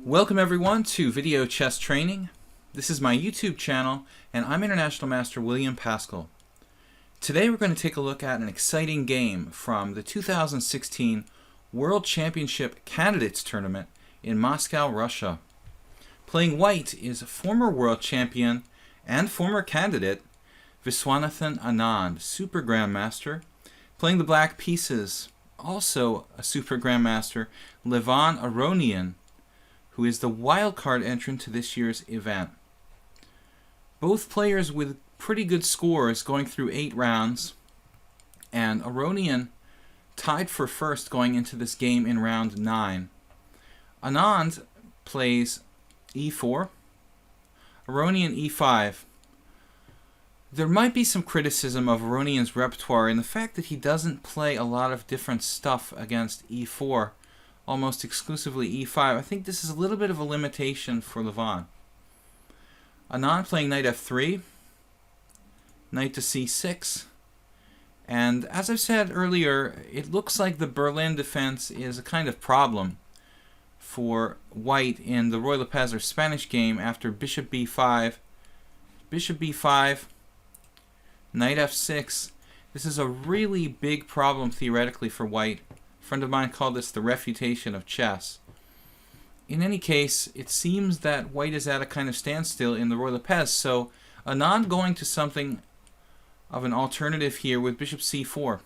Welcome everyone to Video Chess Training. This is my YouTube channel and I'm International Master William Paschall. Today we're going to take a look at an exciting game from the 2016 World Championship Candidates Tournament in Moscow, Russia. Playing white is former world champion and former candidate Viswanathan Anand, Super Grandmaster. Playing the black pieces, also a Super Grandmaster, Anand-Aronian, who is the wildcard entrant to this year's event. Both players with pretty good scores going through 8 rounds, and Aronian tied for first going into this game in round 9. Anand plays e4, Aronian e5. There might be some criticism of Aronian's repertoire in the fact that he doesn't play a lot of different stuff against e4, almost exclusively e5. I think this is a little bit of a limitation for Levon. Anand playing knight f3, knight to c6, and as I've said earlier, it looks like the Berlin defense is a kind of problem for white in the Ruy Lopez or Spanish game after bishop b5, knight f6. This is a really big problem theoretically for white. A friend of mine called this the refutation of chess. In any case, it seems that white is at a kind of standstill in the Ruy Lopez, so Anand going to something of an alternative here with bishop c4.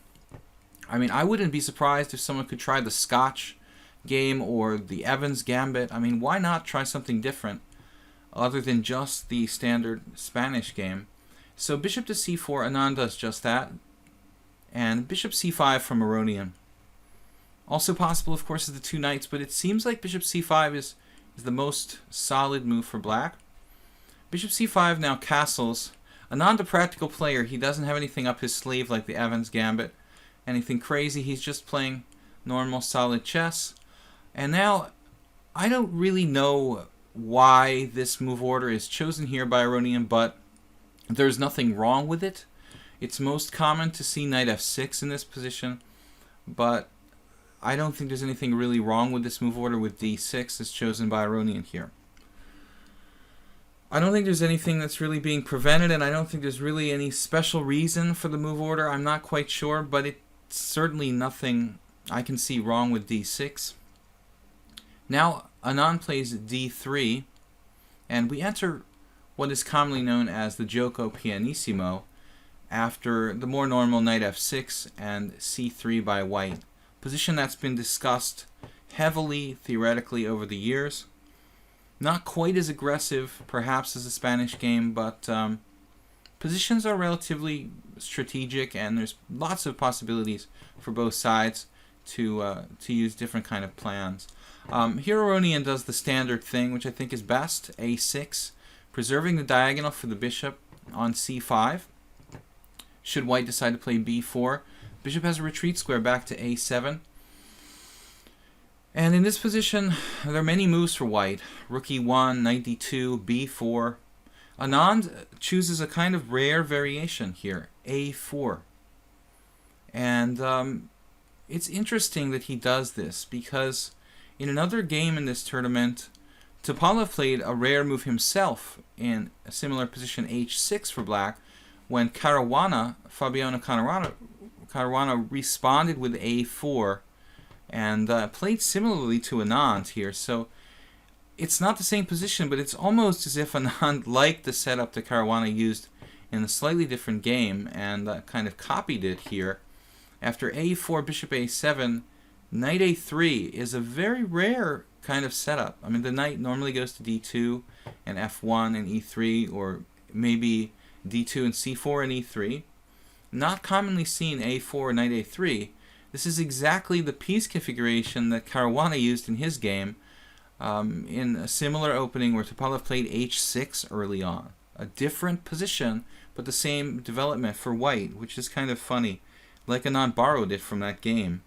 I mean, I wouldn't be surprised if someone could try the Scotch game or the Evans Gambit. I mean, why not try something different other than just the standard Spanish game? So bishop to c4, Anand does just that, and bishop c5 from Aronian. Also possible, of course, is the two knights, but it seems like bishop c5 is the most solid move for black. Bishop c5 now castles. Anand, a practical player, he doesn't have anything up his sleeve like the Evans Gambit, anything crazy. He's just playing normal, solid chess. And now, I don't really know why this move order is chosen here by Aronian, but there's nothing wrong with it. It's most common to see knight f6 in this position, but I don't think there's anything really wrong with this move order with d6 as chosen by Aronian here. I don't think there's anything that's really being prevented, and I don't think there's really any special reason for the move order. I'm not quite sure, but it's certainly nothing I can see wrong with d6. Now Anand plays d3, and we enter what is commonly known as the Giuoco pianissimo after the more normal knight f6 and c3 by white. Position that's been discussed heavily theoretically over the years. Not quite as aggressive perhaps as the Spanish game, but positions are relatively strategic and there's lots of possibilities for both sides to use different kind of plans. Here Aronian does the standard thing, which I think is best, a6, preserving the diagonal for the bishop on c5. Should white decide to play b4, bishop has a retreat square back to a7. And in this position, there are many moves for white. Rook e1, knight d2, b4. Anand chooses a kind of rare variation here, a4. And it's interesting that he does this, because in another game in this tournament, Topalov played a rare move himself in a similar position, h6 for black, when Fabiano Caruana responded with a4 and played similarly to Anand here. So it's not the same position, but it's almost as if Anand liked the setup that Caruana used in a slightly different game and kind of copied it here. After a4, bishop a7, knight a3 is a very rare kind of setup. I mean, the knight normally goes to d2 and f1 and e3, or maybe d2 and c4 and e3. Not commonly seen a4, knight a3. This is exactly the piece configuration that Caruana used in his game in a similar opening where Topalov played h6 early on. A different position, but the same development for white, which is kind of funny, like Anand borrowed it from that game.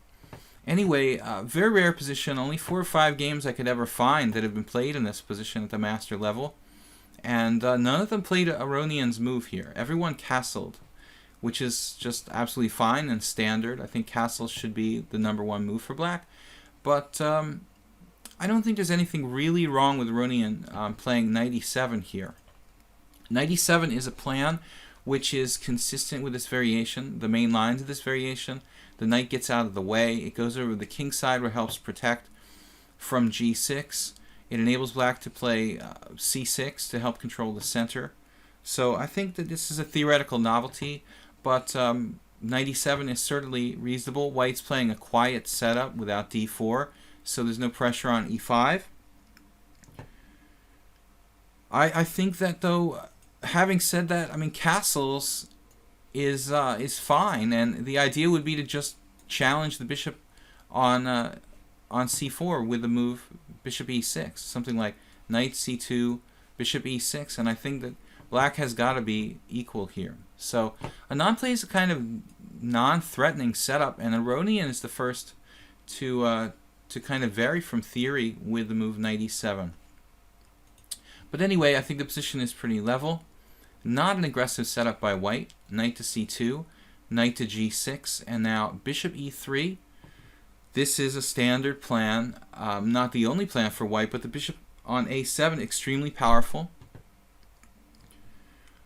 Anyway, very rare position, only 4 or 5 games I could ever find that have been played in this position at the master level. And none of them played Aronian's move here. Everyone castled, which is just absolutely fine and standard. I think castle should be the #1 move for black. But I don't think there's anything really wrong with Aronian playing knight e7 here. Knight e7 is a plan which is consistent with this variation, the main lines of this variation. The knight gets out of the way. It goes over the king side where it helps protect from g6. It enables black to play c6 to help control the center. So I think that this is a theoretical novelty, but knight e7 is certainly reasonable. White's playing a quiet setup without d4, so there's no pressure on e5. I think that, though, having said that, I mean, castles is fine, and the idea would be to just challenge the bishop on c4 with the move bishop e6, something like knight c2, bishop e6, and I think that black has got to be equal here. So Anand plays a kind of non-threatening setup, and Aronian is the first to kind of vary from theory with the move knight e7. But anyway, I think the position is pretty level. Not an aggressive setup by white. Knight to c2, knight to g6, and now bishop e3. This is a standard plan, not the only plan for white, but the bishop on a7, extremely powerful.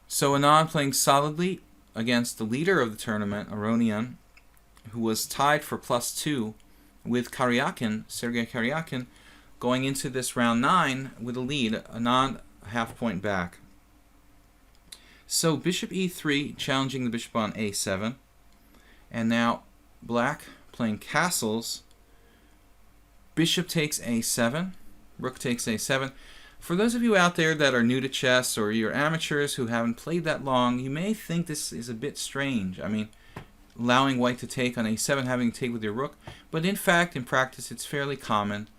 So Anand playing solidly against the leader of the tournament, Aronian, who was tied for +2 with Karyakin, Sergei Karyakin, going into this round 9 with a lead, Anand a half point back. So bishop e3 challenging the bishop on a7, and now black playing castles. Bishop takes a7, rook takes a7. For those of you out there that are new to chess, or you're amateurs who haven't played that long, you may think this is a bit strange. I mean, allowing white to take on a7, having to take with your rook, but in fact, in practice, it's fairly common.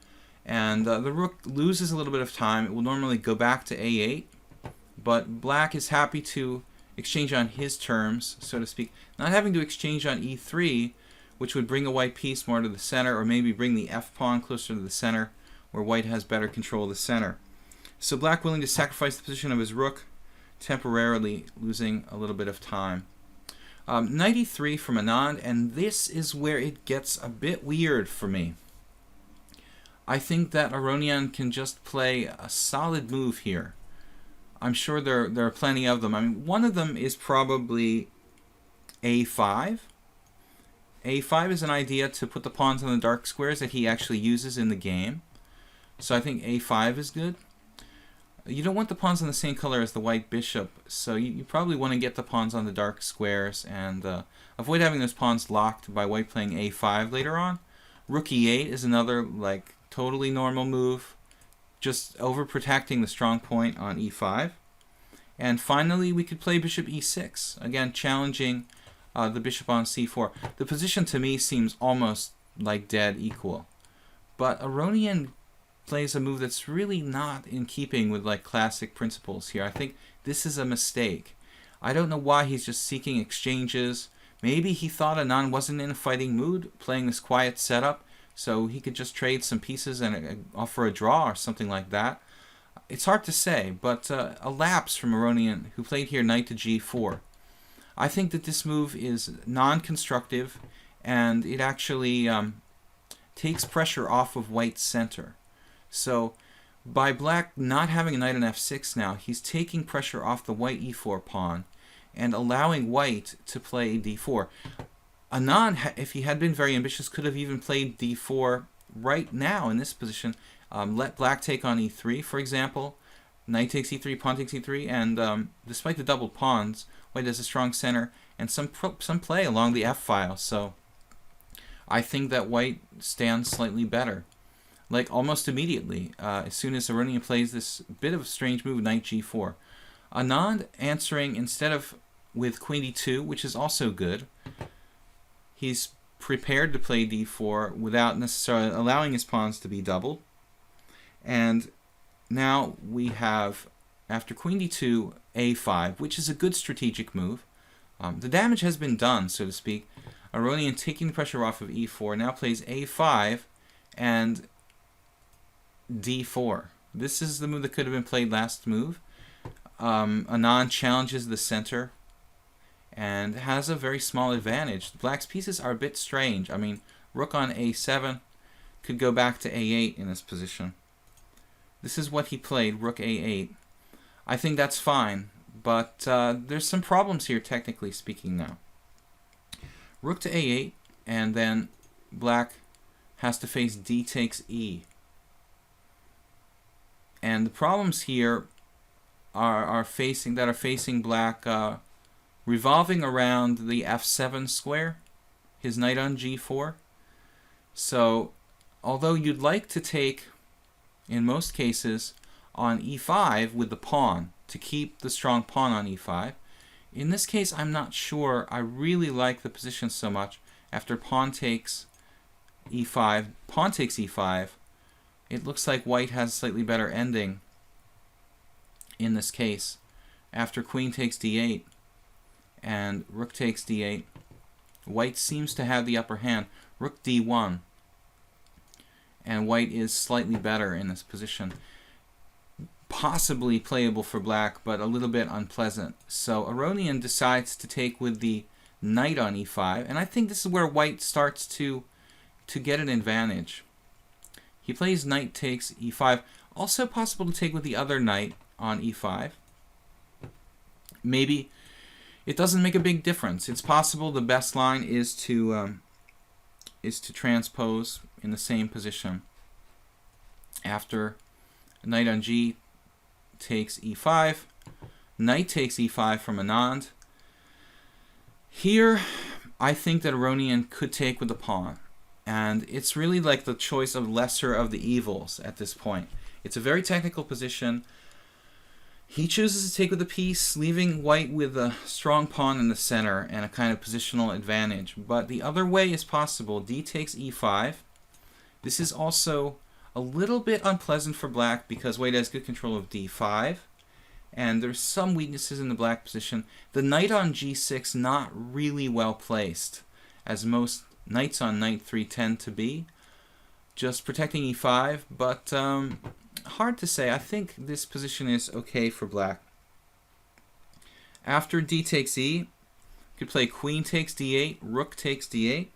And the rook loses a little bit of time. It will normally go back to a8, but black is happy to exchange on his terms, so to speak, not having to exchange on e3, which would bring a white piece more to the center, or maybe bring the f-pawn closer to the center, where white has better control of the center. So black willing to sacrifice the position of his rook, temporarily losing a little bit of time. Knight e3 from Anand, and this is where it gets a bit weird for me. I think that Aronian can just play a solid move here. I'm sure there are plenty of them. I mean, one of them is probably a5. a5 is an idea to put the pawns on the dark squares that he actually uses in the game. So I think a5 is good. You don't want the pawns on the same color as the white bishop, so you probably want to get the pawns on the dark squares and avoid having those pawns locked by white playing a5 later on. Rook e8 is another like totally normal move, just overprotecting the strong point on e5. And finally, we could play bishop e6, again challenging the bishop on c4. The position to me seems almost like dead equal, but Aronian plays a move that's really not in keeping with like classic principles here. I think this is a mistake. I don't know why he's just seeking exchanges. Maybe he thought Anand wasn't in a fighting mood, playing this quiet setup, so he could just trade some pieces and offer a draw or something like that. It's hard to say, but a lapse from Aronian, who played here knight to g4. I think that this move is non-constructive, and it actually takes pressure off of white's center. So by black not having a knight on f6 now, he's taking pressure off the white e4 pawn and allowing white to play d4. Anand, if he had been very ambitious, could have even played d4 right now in this position. Let black take on e3, for example. Knight takes e3, pawn takes e3, and despite the doubled pawns, white has a strong center and some play along the f-file. So I think that white stands slightly better. Like almost immediately, as soon as Aronian plays this bit of a strange move, knight g4. Anand answering instead of with queen d2, which is also good. He's prepared to play d4 without necessarily allowing his pawns to be doubled. And now we have, after queen d2, a5, which is a good strategic move. The damage has been done, so to speak. Aronian taking the pressure off of e4, now plays a5 and d4. This is the move that could have been played last move. Anand challenges the center and has a very small advantage. Black's pieces are a bit strange. I mean, rook on a7 could go back to a8 in this position. This is what he played, rook a8. I think that's fine, but there's some problems here, technically speaking now. Rook to a8, and then black has to face d takes e. And the problems here are facing black revolving around the f7 square, his knight on g4. So although you'd like to take, in most cases, on e5 with the pawn to keep the strong pawn on e5, in this case I'm not sure I really like the position so much. After pawn takes e5, pawn takes e5, it looks like white has a slightly better ending in this case. After queen takes d8 and rook takes d8, white seems to have the upper hand. Rook d1, and white is slightly better in this position. Possibly playable for black, but a little bit unpleasant. So Aronian decides to take with the knight on e5, and I think this is where white starts to get an advantage. He plays knight takes e5. Also possible to take with the other knight on e5. Maybe it doesn't make a big difference. It's possible the best line is to transpose in the same position. After knight on g takes e5, knight takes e5 from Anand. Here, I think that Aronian could take with the pawn. And it's really like the choice of lesser of the evils at this point. It's a very technical position. He chooses to take with the piece, leaving white with a strong pawn in the center and a kind of positional advantage. But the other way is possible. D takes e5. This is also a little bit unpleasant for black because white has good control of d5. And there's some weaknesses in the black position. The knight on g6 not really well placed, as most knights on knight 3 tend to be. Just protecting e5, but hard to say. I think this position is okay for black. After d takes e, you could play queen takes d8, rook takes d8,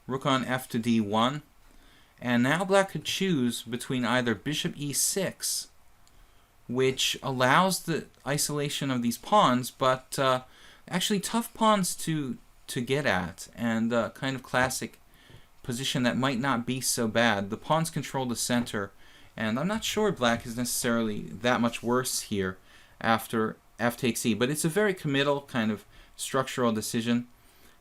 rook on f to d1, and now black could choose between either bishop e6, which allows the isolation of these pawns, but actually tough pawns to get at, and kind of classic position that might not be so bad. The pawns control the center, and I'm not sure black is necessarily that much worse here after f takes e, but it's a very committal kind of structural decision.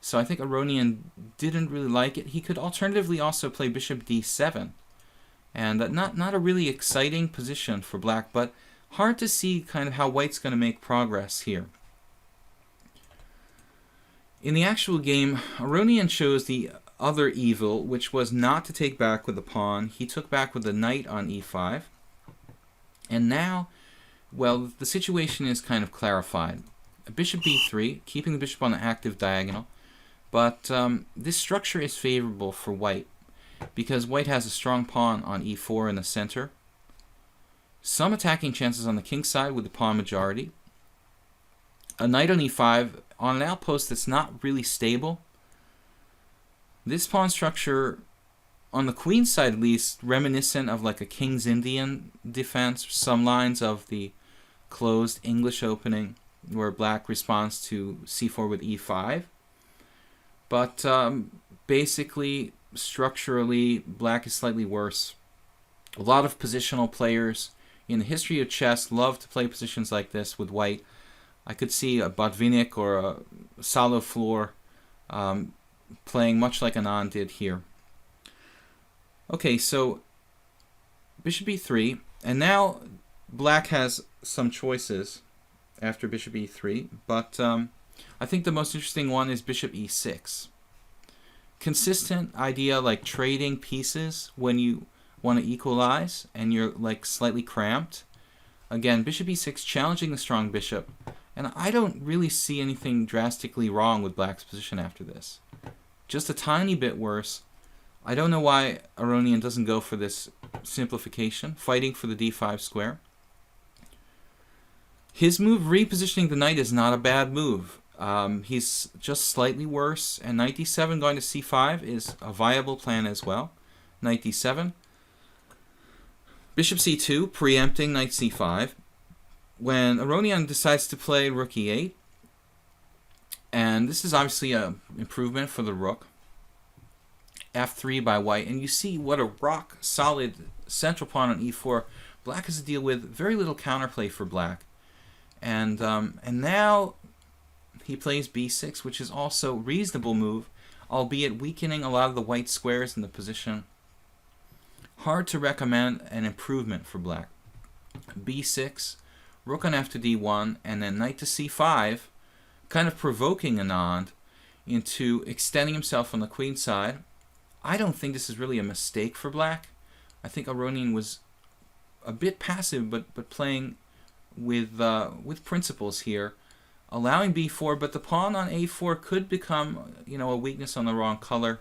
So I think Aronian didn't really like it. He could alternatively also play bishop d7, and not a really exciting position for black, but hard to see kind of how white's going to make progress here. In the actual game, Aronian chose the other evil, which was not to take back with the pawn. He took back with the knight on e5. And now, well, the situation is kind of clarified. Bishop b3, keeping the bishop on the active diagonal. But this structure is favorable for white, because white has a strong pawn on e4 in the center. Some attacking chances on the king side with the pawn majority. A knight on e5 on an outpost that's not really stable. This pawn structure, on the queen side at least, reminiscent of like a King's Indian defense, some lines of the closed English opening where black responds to c4 with e5. But basically, structurally, black is slightly worse. A lot of positional players in the history of chess love to play positions like this with white. I could see a Botvinnik or a Salo Floor playing much like Anand did here. Okay, so bishop e3, and now black has some choices after bishop e3, but I think the most interesting one is bishop e6. Consistent idea, like trading pieces when you want to equalize and you're like slightly cramped. Again, bishop e6 challenging the strong bishop, and I don't really see anything drastically wrong with black's position after this. Just a tiny bit worse. I don't know why Aronian doesn't go for this simplification, fighting for the d5 square. His move repositioning the knight is not a bad move. He's just slightly worse, and knight d7 going to c5 is a viable plan as well. knight d7. Bishop c2, preempting knight c5. When Aronian decides to play rook e8, and this is obviously an improvement for the rook, f3 by white, and you see what a rock-solid central pawn on e4 black has to deal with. Very little counterplay for black. And now he plays b6, which is also a reasonable move, albeit weakening a lot of the white squares in the position. Hard to recommend an improvement for black. b6, rook on f to d1, and then knight to c5, kind of provoking Anand into extending himself on the queen side. I don't think this is really a mistake for black. I think Aronian was a bit passive, but playing with principles here, allowing b4, but the pawn on a4 could become, you know, a weakness on the wrong color.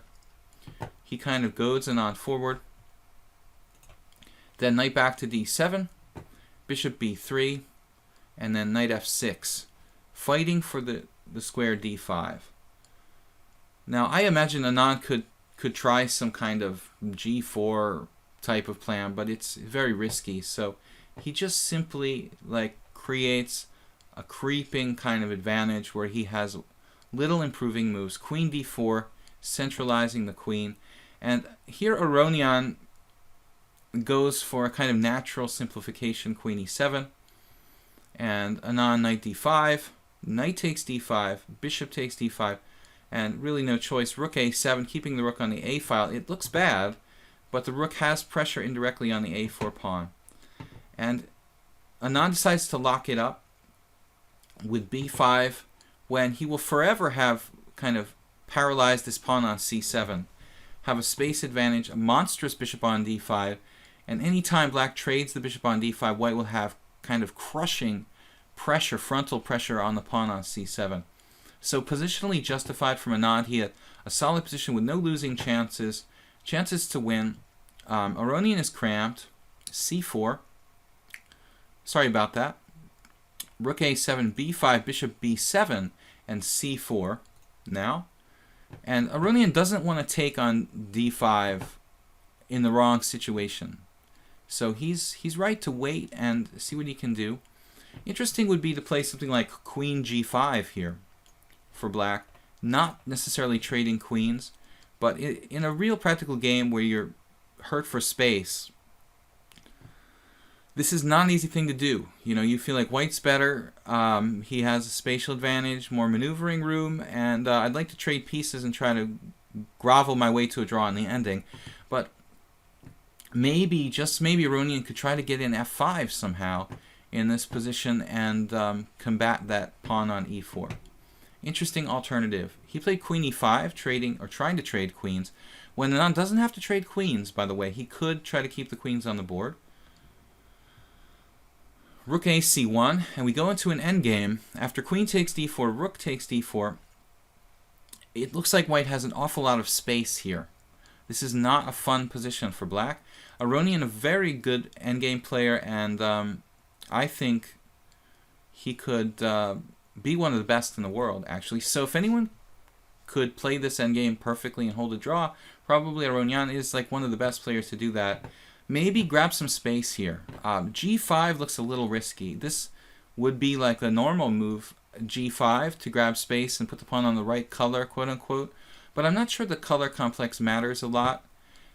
He kind of goads Anand forward. Then knight back to d7, bishop b3, and then knight f6, fighting for the square d5. Now, I imagine Anand could try some kind of g4 type of plan, but it's very risky. So he just simply creates a creeping kind of advantage where he has little improving moves. Queen d4, centralizing the queen. And here Aronian goes for a kind of natural simplification, queen e7, and Anand knight d5, knight takes d5, bishop takes d5, and really no choice. Rook a7, keeping the rook on the a file. It looks bad, but the rook has pressure indirectly on the a4 pawn. And Anand decides to lock it up with b5 when he will forever have kind of paralyzed this pawn on c7, have a space advantage, a monstrous bishop on d5, and any time black trades the bishop on d5, white will have kind of crushing pressure, frontal pressure on the pawn on c7. So positionally justified from Anand. He had a solid position with no losing chances to win. Aronian is cramped. c4. Sorry about that. Rook a7, b5, bishop b7, and c4 now. And Aronian doesn't want to take on d5 in the wrong situation. So he's right to wait and see what he can do. Interesting would be to play something like queen g5 here for black. Not necessarily trading queens, but in a real practical game where you're hurt for space, this is not an easy thing to do. You know, you feel like white's better. He has a spatial advantage, more maneuvering room, and I'd like to trade pieces and try to grovel my way to a draw in the ending. But maybe, just maybe, Aronian could try to get in f5 somehow in this position and combat that pawn on e4. Interesting alternative. He played queen e5, trading or trying to trade queens. When Anand doesn't have to trade queens, by the way, he could try to keep the queens on the board. Rook a c1, and we go into an endgame. After queen takes d4, rook takes d4. It looks like white has an awful lot of space here. This is not a fun position for black. Aronian, a very good endgame player, and I think he could be one of the best in the world, actually. So if anyone could play this endgame perfectly and hold a draw, probably Aronian is like one of the best players to do that. Maybe grab some space here. g5 looks a little risky. This would be like a normal move, g5, to grab space and put the pawn on the right color, quote unquote. But I'm not sure the color complex matters a lot.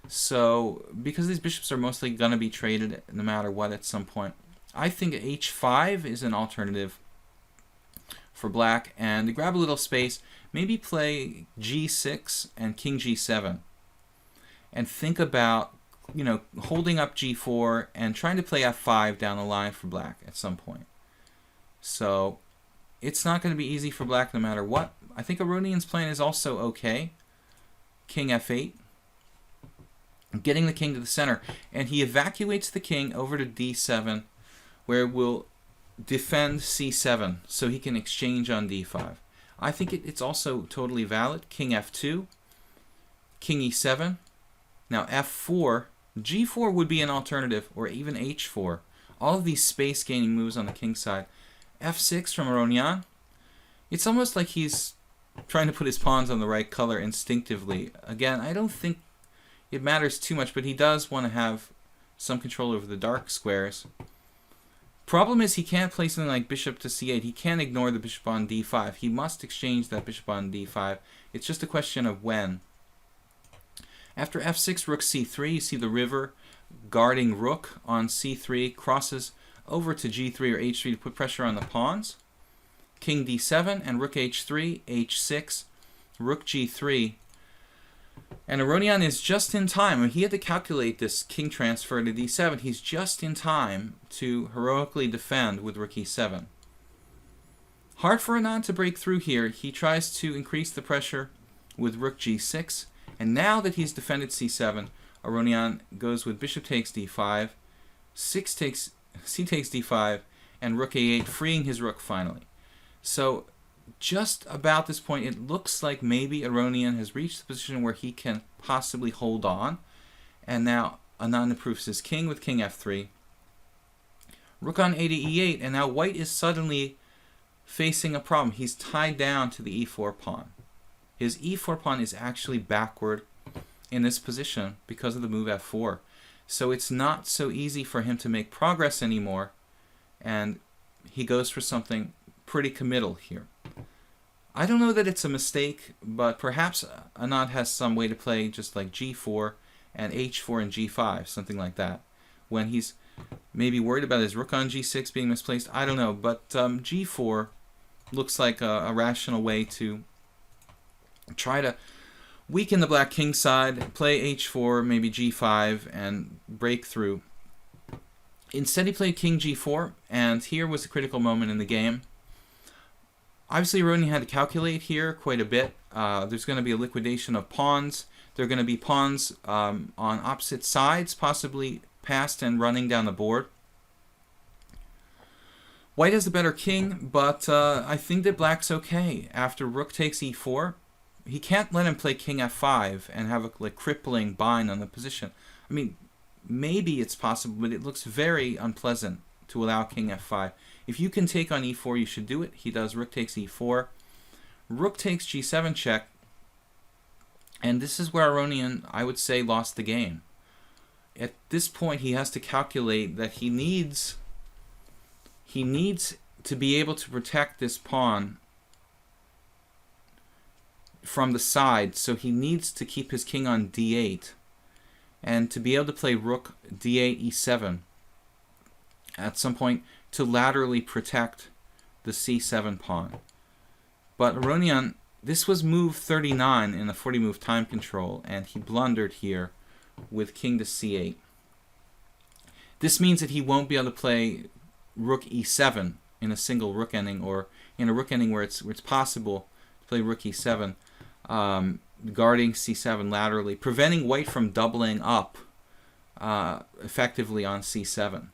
So, because these bishops are mostly going to be traded no matter what at some point, I think h5 is an alternative for black. And to grab a little space, maybe play g6 and king g7. And think about, you know, holding up g4 and trying to play f5 down the line for black at some point. So it's not going to be easy for black no matter what. I think Aronian's plan is also okay. King f8. Getting the king to the center. And he evacuates the king over to d7, where we'll defend c7 so he can exchange on d5. I think it's also totally valid. King f2. King e7. Now f4. g4 would be an alternative, or even h4. All of these space-gaining moves on the king side. f6 from Aronian. It's almost like he's trying to put his pawns on the right color instinctively. Again, I don't think, it matters too much, but he does want to have some control over the dark squares. Problem is he can't play something like bishop to c8. He can't ignore the bishop on d5. He must exchange that bishop on d5. It's just a question of when. After f6, rook c3, you see the river guarding rook on c3, crosses over to g3 or h3 to put pressure on the pawns. King d7 and rook h3, h6, rook g3. And Aronian is just in time. He had to calculate this king transfer to d7. He's just in time to heroically defend with rook e7. Hard for Anand to break through here. He tries to increase the pressure with rook g6. And now that he's defended c7, Aronian goes with bishop takes d5, c takes d5, and rook a8, freeing his rook finally. So just about this point, it looks like maybe Aronian has reached the position where he can possibly hold on. And now Anand improves his king with king f3. Rook on a to e8, and now white is suddenly facing a problem. He's tied down to the e4 pawn. His e4 pawn is actually backward in this position because of the move f4. So it's not so easy for him to make progress anymore, and he goes for something pretty committal here. I don't know that it's a mistake, but perhaps Anand has some way to play just like g4 and h4 and g5, something like that, when he's maybe worried about his rook on g6 being misplaced. I don't know, but g4 looks like a rational way to try to weaken the black king side, play h4, maybe g5, and break through. Instead he played king g4, and here was a critical moment in the game. Obviously, Aronian had to calculate here quite a bit. There's going to be a liquidation of pawns. There are going to be pawns on opposite sides, possibly passed and running down the board. White has the better king, but I think that black's okay. After rook takes e4, he can't let him play king f5 and have a crippling bind on the position. I mean, maybe it's possible, but it looks very unpleasant to allow king f5. If you can take on e4, you should do it. He does rook takes e4. Rook takes g7 check. And this is where Aronian, I would say, lost the game. At this point, he has to calculate that he needs to be able to protect this pawn from the side. So he needs to keep his king on d8. And to be able to play rook d8, e7 at some point to laterally protect the c7 pawn. But Aronian, this was move 39 in the 40 move time control, and he blundered here with king to c8. This means that he won't be able to play rook e7 in a single rook ending, or in a rook ending where it's possible to play rook e7, guarding c7 laterally, preventing white from doubling up effectively on c7.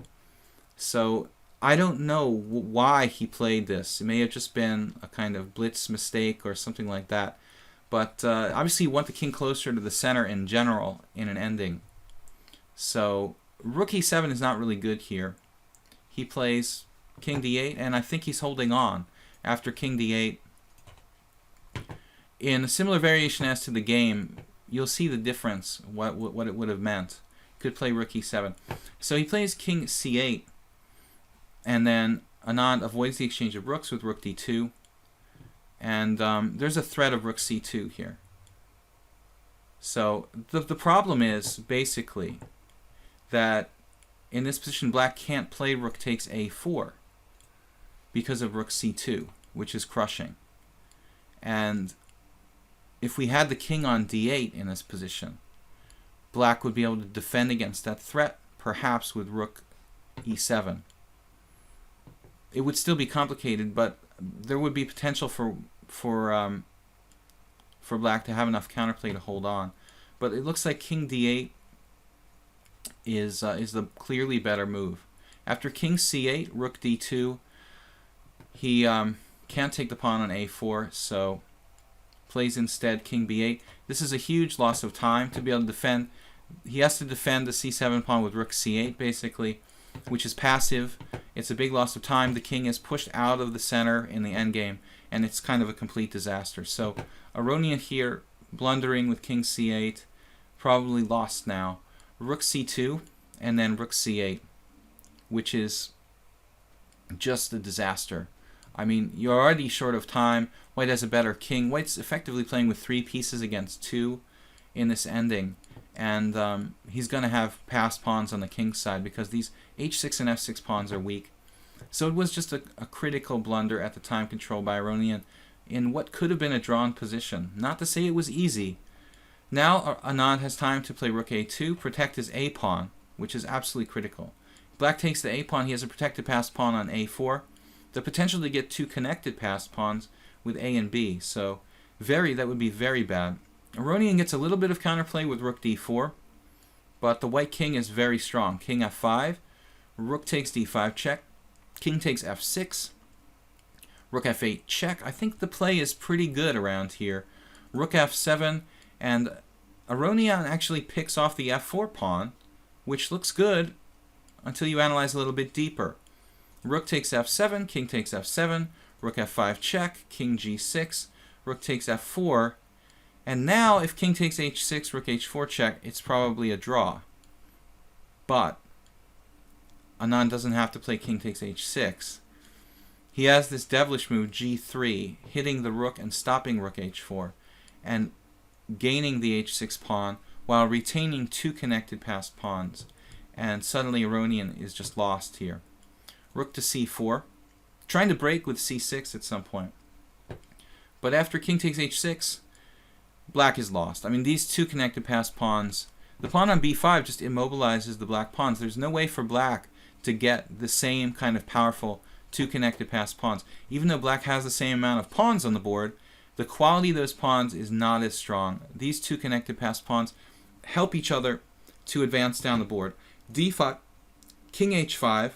So I don't know why he played this. It may have just been a kind of blitz mistake or something like that. But obviously you want the king closer to the center in general in an ending. So rook e7 is not really good here. He plays king d8, and I think he's holding on after king d8. In a similar variation as to the game, you'll see the difference, what it would have meant. Could play rook e7. So he plays king c8. And then Anand avoids the exchange of rooks with rook d2. And there's a threat of rook c2 here. So the problem is basically that in this position black can't play rook takes a4 because of rook c2, which is crushing. And if we had the king on d8 in this position, black would be able to defend against that threat, perhaps with rook e7. It would still be complicated, but there would be potential for black to have enough counterplay to hold on. But it looks like king d8 is the clearly better move. After king c8, rook d2, he can't take the pawn on a4, so plays instead king b8. This is a huge loss of time to be able to defend. He has to defend the c7 pawn with rook c8, basically, which is passive. It's a big loss of time. The king is pushed out of the center in the endgame, and it's kind of a complete disaster. So Aronian here, blundering with king c8, probably lost now. Rook c2 and then rook c8, which is just a disaster. I mean, you're already short of time. White has a better king. White's effectively playing with 3 pieces against 2 in this ending. And he's going to have passed pawns on the king's side because these h6 and f6 pawns are weak. So it was just a critical blunder at the time controlled by Aronian in what could have been a drawn position. Not to say it was easy. Now Anand has time to play rook a2, protect his a pawn, which is absolutely critical. Black takes the a pawn. He has a protected passed pawn on a4. The potential to get 2 connected passed pawns with a and b. So that would be very bad. Aronian gets a little bit of counterplay with rook d4, but the white king is very strong. King f5, rook takes d5 check, king takes f6, rook f8 check. I think the play is pretty good around here. Rook f7, and Aronian actually picks off the f4 pawn, which looks good until you analyze a little bit deeper. Rook takes f7, king takes f7, rook f5 check, king g6, rook takes f4, and now if king takes h6, rook h4 check, it's probably a draw. But Anand doesn't have to play king takes h6. He has this devilish move, g3, hitting the rook and stopping rook h4, and gaining the h6 pawn while retaining 2 connected passed pawns. And suddenly Aronian is just lost here. Rook to c4, trying to break with c6 at some point. But after king takes h6, black is lost. I mean, these 2 connected passed pawns, the pawn on b5 just immobilizes the black pawns. There's no way for black to get the same kind of powerful 2 connected passed pawns. Even though black has the same amount of pawns on the board, the quality of those pawns is not as strong. These 2 connected passed pawns help each other to advance down the board. d5, king h5,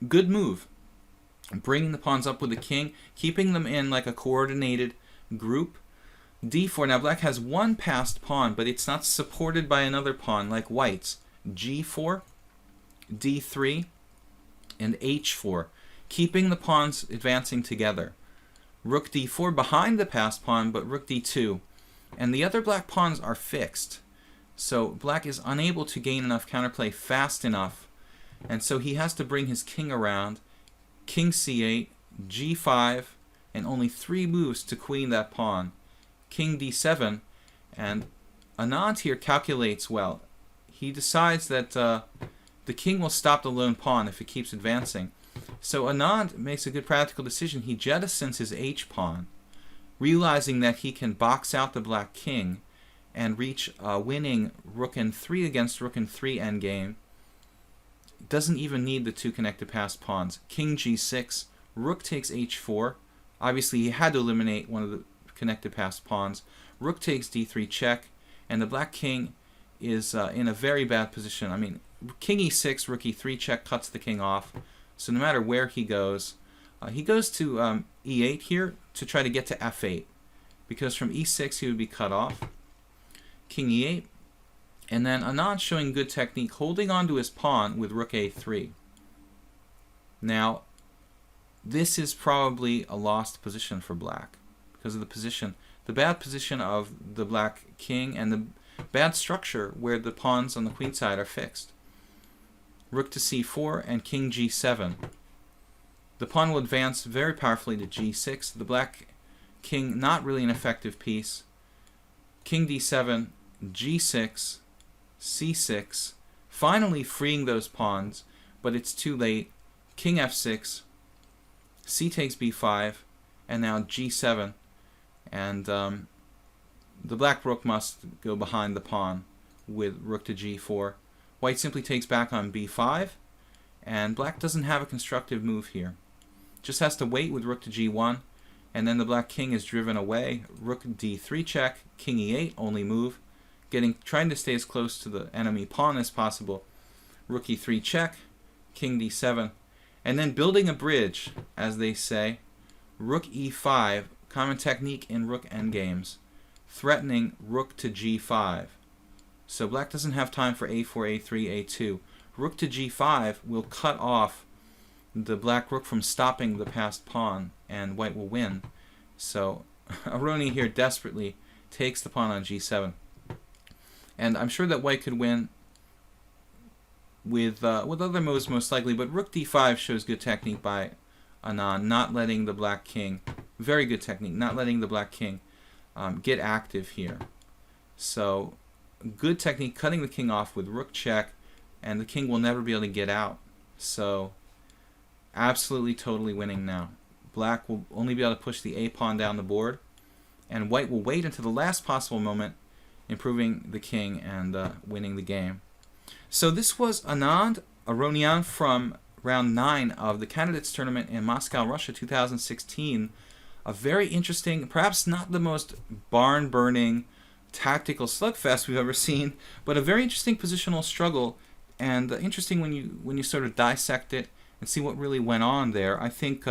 good move. Bringing the pawns up with the king, keeping them in like a coordinated group. d4, now black has 1 passed pawn, but it's not supported by another pawn like white's. g4, d3, and h4, keeping the pawns advancing together. Rook d4 behind the passed pawn, but rook d2. And the other black pawns are fixed. So black is unable to gain enough counterplay fast enough. And so he has to bring his king around. King c8, g5, and only 3 moves to queen that pawn. King d7, and Anand here calculates well. He decides that the king will stop the lone pawn if it keeps advancing. So Anand makes a good practical decision. He jettisons his h-pawn, realizing that he can box out the black king and reach winning rook n3 against rook n3 endgame. Doesn't even need the 2 connected passed pawns. King g6, rook takes h4. Obviously he had to eliminate one of the connected passed pawns. Rook takes d3 check, and the black king is in a very bad position. I mean, king e6, rook e3 check cuts the king off. So no matter where he goes to e8 here to try to get to f8, because from e6 he would be cut off. King e8, and then Anand showing good technique, holding on to his pawn with rook a3. Now, this is probably a lost position for black because of the bad position of the black king and the bad structure where the pawns on the queen side are fixed. Rook to c4 and king g7. The pawn will advance very powerfully to g6. The black king, not really an effective piece. King d7, g6, c6, finally freeing those pawns, but it's too late. King f6, c takes b5, and now g7, and the black rook must go behind the pawn with rook to g4. White simply takes back on b5, and black doesn't have a constructive move here. Just has to wait with rook to g1, and then the black king is driven away. Rook d3 check, king e8, only move, trying to stay as close to the enemy pawn as possible. Rook e3 check, king d7, and then building a bridge, as they say. Rook e5, common technique in rook endgames, threatening rook to g5. So black doesn't have time for a4, a3, a2. Rook to g5 will cut off the black rook from stopping the passed pawn, and white will win. So Aronian here desperately takes the pawn on g7. And I'm sure that white could win with other moves most likely, but rook d5 shows good technique by Anand, not letting the black king, very good technique, not letting the black king get active here. So good technique, cutting the king off with rook check, and the king will never be able to get out. So absolutely totally winning now. Black will only be able to push the a pawn down the board, and white will wait until the last possible moment, improving the king and winning the game. So this was Anand-Aronian from round 9 of the Candidates Tournament in Moscow, Russia 2016. A very interesting, perhaps not the most barn-burning tactical slugfest we've ever seen, but a very interesting positional struggle, and interesting when you sort of dissect it and see what really went on there. I think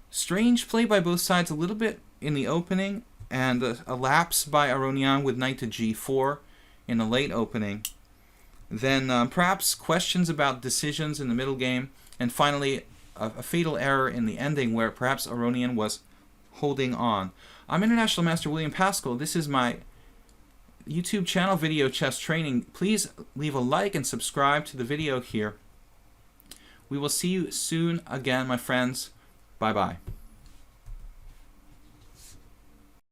strange play by both sides a little bit in the opening, and a lapse by Aronian with knight to g4 in the late opening. Then perhaps questions about decisions in the middle game, and finally a fatal error in the ending where perhaps Aronian was holding on. I'm International Master William Paschall. This is my YouTube channel, Video Chess Training. Please leave a like and subscribe to the video here. We will see you soon again, my friends. Bye-bye.